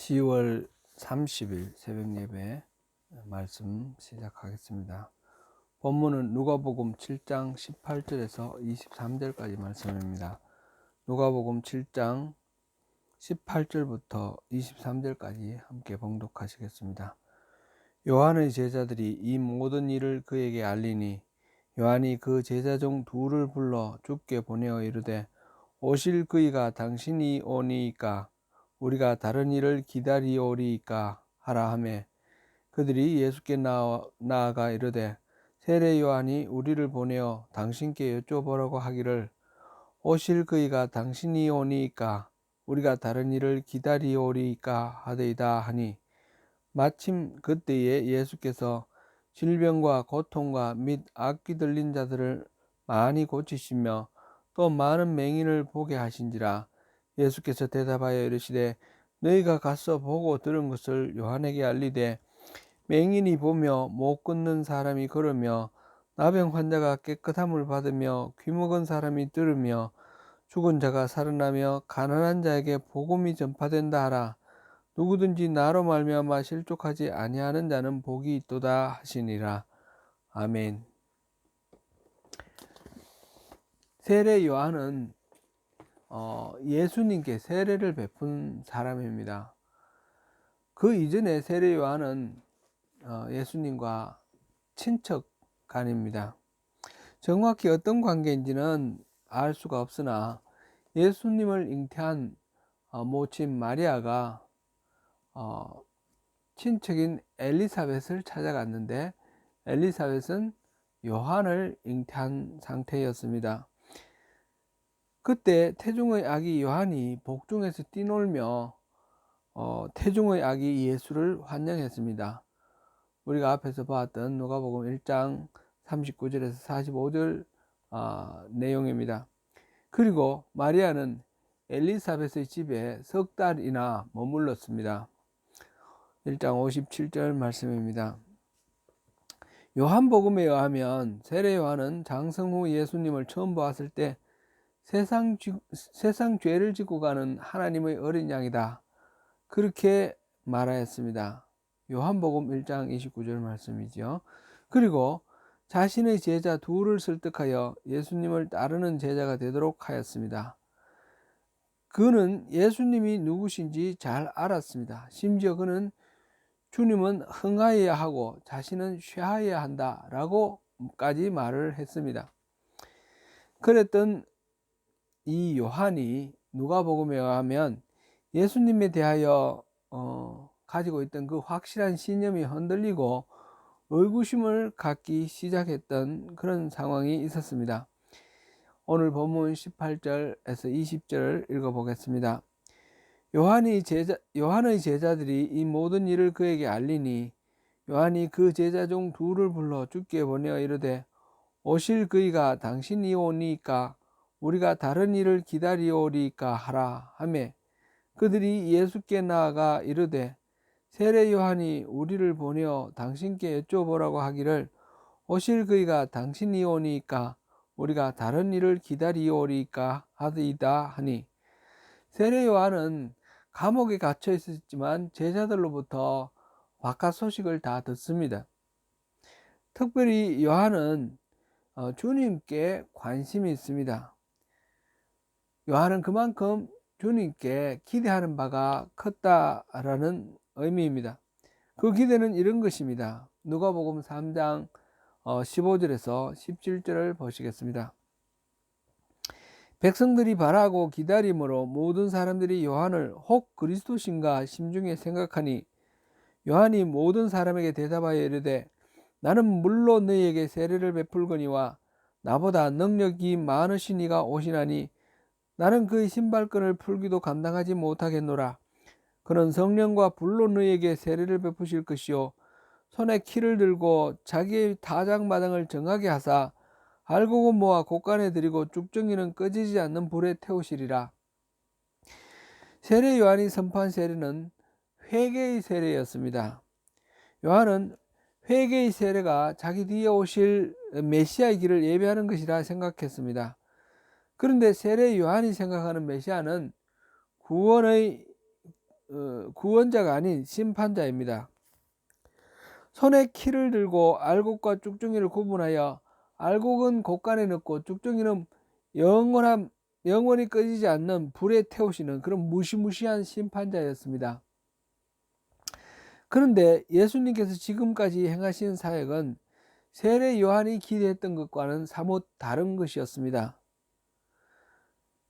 10월 30일 새벽 예배 말씀 시작하겠습니다. 본문은 누가복음 7장 18절에서 23절까지 말씀입니다. 누가복음 7장 18절부터 23절까지 함께 봉독하시겠습니다. 요한의 제자들이 이 모든 일을 그에게 알리니 요한이 그 제자 중 둘을 불러 주께 보내어 이르되 오실 그이가 당신이 오니이까 우리가 다른 일을 기다리오리이까 하라 하매 그들이 예수께 나아가 이르되 세례 요한이 우리를 보내어 당신께 여쭤보라고 하기를 오실 그이가 당신이 오니이까 우리가 다른 일을 기다리오리이까 하되이다 하니 마침 그때에 예수께서 질병과 고통과 및 악귀 들린 자들을 많이 고치시며 또 많은 맹인을 보게 하신지라. 예수께서 대답하여 이르시되 너희가 가서 보고 들은 것을 요한에게 알리되 맹인이 보며 못 걷는 사람이 걸으며 나병 환자가 깨끗함을 받으며 귀먹은 사람이 들으며 죽은 자가 살아나며 가난한 자에게 복음이 전파된다 하라. 누구든지 나로 말미암아 실족하지 아니하는 자는 복이 있도다 하시니라. 아멘. 세례 요한은 예수님께 세례를 베푼 사람입니다. 그 이전에 세례 요한은 예수님과 친척 간입니다. 정확히 어떤 관계인지는 알 수가 없으나 예수님을 잉태한 모친 마리아가 친척인 엘리사벳을 찾아갔는데 엘리사벳은 요한을 잉태한 상태였습니다. 그때 태중의 아기 요한이 복중에서 뛰놀며 태중의 아기 예수를 환영했습니다. 우리가 앞에서 봤던 누가복음 1장 39절에서 45절 내용입니다. 그리고 마리아는 엘리사벳의 집에 석 달이나 머물렀습니다. 1장 57절 말씀입니다. 요한복음에 의하면 세례 요한은 장성 후 예수님을 처음 보았을 때 세상 죄를 짓고 가는 하나님의 어린 양이다, 그렇게 말하였습니다. 요한복음 1장 29절 말씀이죠. 그리고 자신의 제자 둘을 설득하여 예수님을 따르는 제자가 되도록 하였습니다. 그는 예수님이 누구신지 잘 알았습니다. 심지어 그는 주님은 흥하여야 하고 자신은 쇠하여야 한다 라고까지 말을 했습니다. 그랬던 이 요한이 누가복음에 의하면 예수님에 대하여 가지고 있던 그 확실한 신념이 흔들리고 의구심을 갖기 시작했던 그런 상황이 있었습니다. 오늘 본문 18절에서 20절을 읽어보겠습니다. 요한의 제자들이 이 모든 일을 그에게 알리니 요한이 그 제자 중 둘을 불러 주께 보내어 이르되 오실 그이가 당신이 오니이까 우리가 다른 일을 기다리오리이까 하라 하매 그들이 예수께 나아가 이르되 세례 요한이 우리를 보내어 당신께 여쭤보라고 하기를 오실 그이가 당신이 오니이까 우리가 다른 일을 기다리오리이까 하더이다 하니 세례 요한은 감옥에 갇혀 있었지만 제자들로부터 바깥 소식을 다 듣습니다. 특별히 요한은 주님께 관심이 있습니다. 요한은 그만큼 주님께 기대하는 바가 컸다라는 의미입니다. 그 기대는 이런 것입니다. 누가복음 3장 15절에서 17절을 보시겠습니다. 백성들이 바라고 기다림으로 모든 사람들이 요한을 혹 그리스도신가 심중에 생각하니 요한이 모든 사람에게 대답하여 이르되 나는 물로 너희에게 세례를 베풀거니와 나보다 능력이 많으신 이가 오시나니 나는 그의 신발끈을 풀기도 감당하지 못하겠노라. 그는 성령과 불로 너희에게 세례를 베푸실 것이요 손에 키를 들고 자기의 타작마당을 정하게 하사 알곡은 모아 곳간에 들이고 쭉정이는 꺼지지 않는 불에 태우시리라. 세례 요한이 선포한 세례는 회개의 세례였습니다. 요한은 회개의 세례가 자기 뒤에 오실 메시아의 길을 예배하는 것이라 생각했습니다. 그런데 세례 요한이 생각하는 메시아는 구원의 구원자가 아닌 심판자입니다. 손에 키를 들고 알곡과 쭉정이를 구분하여 알곡은 곳간에 넣고 쭉정이는 영원히 꺼지지 않는 불에 태우시는 그런 무시무시한 심판자였습니다. 그런데 예수님께서 지금까지 행하신 사역은 세례 요한이 기대했던 것과는 사뭇 다른 것이었습니다.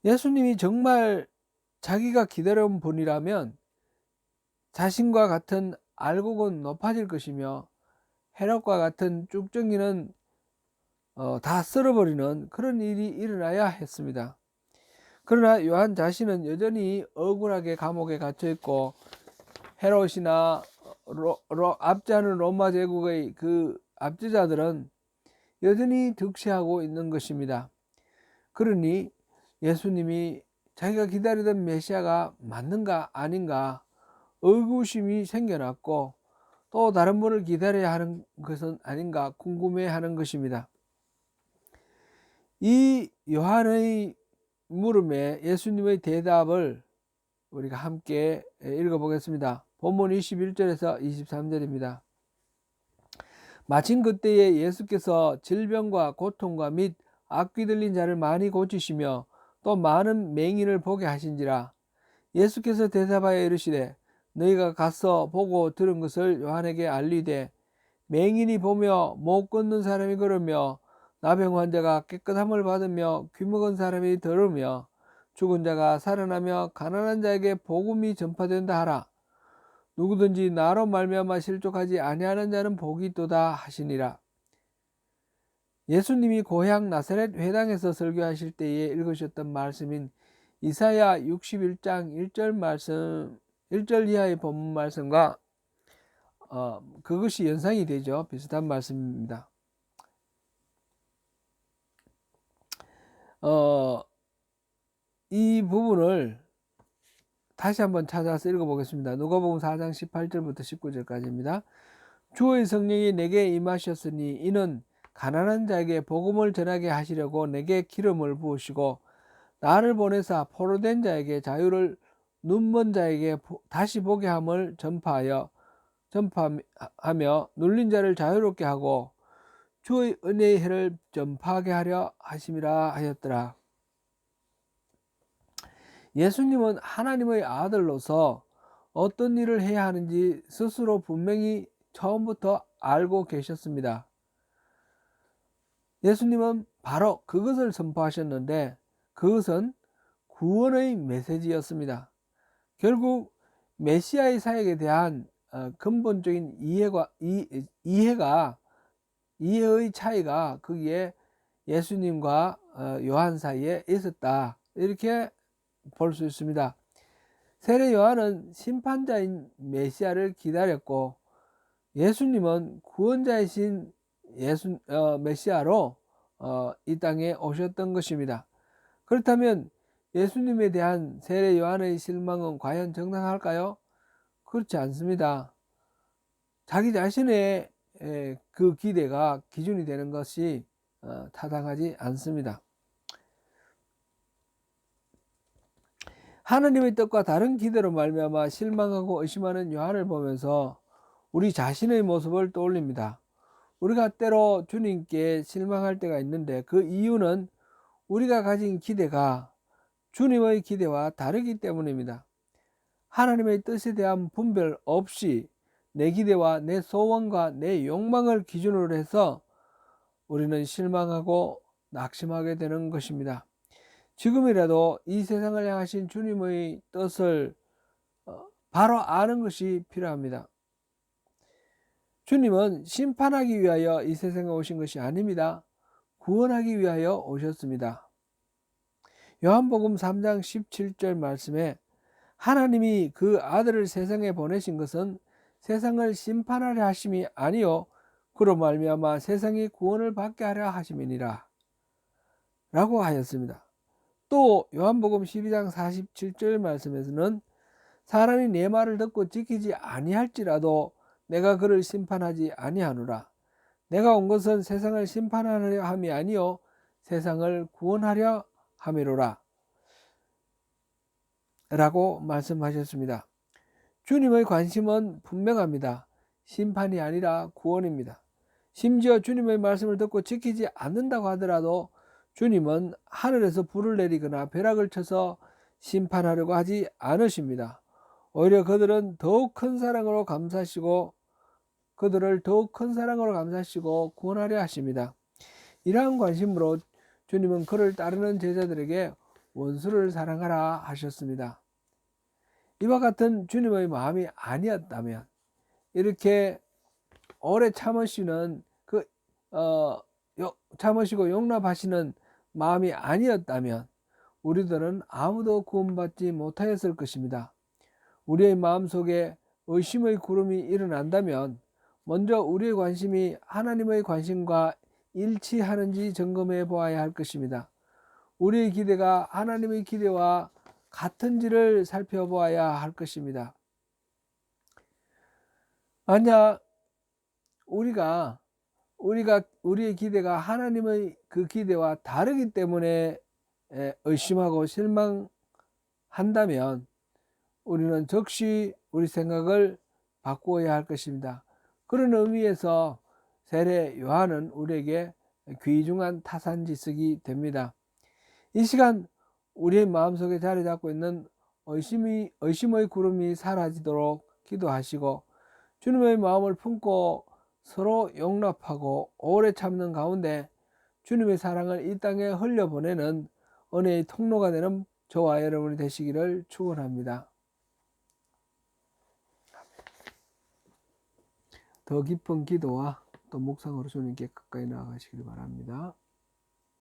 예수님이 정말 자기가 기다려온 분이라면 자신과 같은 알곡은 높아질 것이며 헤롯과 같은 쭉정이는 다 썰어버리는 그런 일이 일어나야 했습니다. 그러나 요한 자신은 여전히 억울하게 감옥에 갇혀 있고 헤롯이나 압제하는 로마 제국의 그 압제자들은 여전히 득세하고 있는 것입니다. 그러니 예수님이 자기가 기다리던 메시아가 맞는가 아닌가 의구심이 생겨났고 또 다른 분을 기다려야 하는 것은 아닌가 궁금해하는 것입니다. 이 요한의 물음에 예수님의 대답을 우리가 함께 읽어보겠습니다. 본문 21절에서 23절입니다. 마침 그때에 예수께서 질병과 고통과 및 악귀 들린 자를 많이 고치시며 또 많은 맹인을 보게 하신지라. 예수께서 대답하여 이르시되 너희가 가서 보고 들은 것을 요한에게 알리되 맹인이 보며 못 걷는 사람이 걸으며 나병 환자가 깨끗함을 받으며 귀먹은 사람이 들으며 죽은 자가 살아나며 가난한 자에게 복음이 전파된다 하라. 누구든지 나로 말미암아 실족하지 아니하는 자는 복이 있도다 하시니라. 예수님이 고향 나사렛 회당에서 설교하실 때에 읽으셨던 말씀인 이사야 61장 1절 말씀 1절 이하의 본문 말씀과 그것이 연상이 되죠. 비슷한 말씀입니다. 이 부분을 다시 한번 찾아서 읽어보겠습니다. 누가복음 4장 18절부터 19절까지입니다. 주의 성령이 내게 임하셨으니 이는 가난한 자에게 복음을 전하게 하시려고 내게 기름을 부으시고 나를 보내사 포로된 자에게 자유를 눈먼 자에게 다시 보게 함을 전파하며 눌린 자를 자유롭게 하고 주의 은혜의 해를 전파하게 하려 하심이라 하였더라. 예수님은 하나님의 아들로서 어떤 일을 해야 하는지 스스로 분명히 처음부터 알고 계셨습니다. 예수님은 바로 그것을 선포하셨는데 그것은 구원의 메시지였습니다. 결국 메시아의 사역에 대한 근본적인 이해의 차이가 거기에 예수님과 요한 사이에 있었다. 이렇게 볼 수 있습니다. 세례 요한은 심판자인 메시아를 기다렸고 예수님은 구원자이신 메시아로 이 땅에 오셨던 것입니다. 그렇다면 예수님에 대한 세례 요한의 실망은 과연 정당할까요? 그렇지 않습니다. 자기 자신의 그 기대가 기준이 되는 것이 타당하지 않습니다. 하나님의 뜻과 다른 기대로 말미암아 실망하고 의심하는 요한을 보면서 우리 자신의 모습을 떠올립니다. 우리가 때로 주님께 실망할 때가 있는데 그 이유는 우리가 가진 기대가 주님의 기대와 다르기 때문입니다. 하나님의 뜻에 대한 분별 없이 내 기대와 내 소원과 내 욕망을 기준으로 해서 우리는 실망하고 낙심하게 되는 것입니다. 지금이라도 이 세상을 향하신 주님의 뜻을 바로 아는 것이 필요합니다. 주님은 심판하기 위하여 이 세상에 오신 것이 아닙니다. 구원하기 위하여 오셨습니다. 요한복음 3장 17절 말씀에 하나님이 그 아들을 세상에 보내신 것은 세상을 심판하려 하심이 아니요 그로 말미암아 세상이 구원을 받게 하려 하심이니라 라고 하였습니다. 또 요한복음 12장 47절 말씀에서는 사람이 내 말을 듣고 지키지 아니할지라도 내가 그를 심판하지 아니하노라. 내가 온 것은 세상을 심판하려 함이 아니요 세상을 구원하려 함이로라 라고 말씀하셨습니다. 주님의 관심은 분명합니다. 심판이 아니라 구원입니다. 심지어 주님의 말씀을 듣고 지키지 않는다고 하더라도 주님은 하늘에서 불을 내리거나 벼락을 쳐서 심판하려고 하지 않으십니다. 오히려 그들을 더욱 큰 사랑으로 감사하시고 구원하려 하십니다. 이러한 관심으로 주님은 그를 따르는 제자들에게 원수를 사랑하라 하셨습니다. 이와 같은 주님의 마음이 아니었다면, 이렇게 오래 참으시고 용납하시는 마음이 아니었다면 우리들은 아무도 구원받지 못하였을 것입니다. 우리의 마음속에 의심의 구름이 일어난다면 먼저 우리의 관심이 하나님의 관심과 일치하는지 점검해 보아야 할 것입니다. 우리의 기대가 하나님의 기대와 같은지를 살펴보아야 할 것입니다. 만약 우리의 기대가 하나님의 그 기대와 다르기 때문에 의심하고 실망한다면 우리는 즉시 우리 생각을 바꾸어야 할 것입니다. 그런 의미에서 세례 요한은 우리에게 귀중한 타산지석이 됩니다. 이 시간 우리의 마음속에 자리 잡고 있는 의심의 구름이 사라지도록 기도하시고 주님의 마음을 품고 서로 용납하고 오래 참는 가운데 주님의 사랑을 이 땅에 흘려보내는 은혜의 통로가 되는 저와 여러분이 되시기를 축원합니다. 더 깊은 기도와 또 묵상으로 주님께 가까이 나아가시길 바랍니다.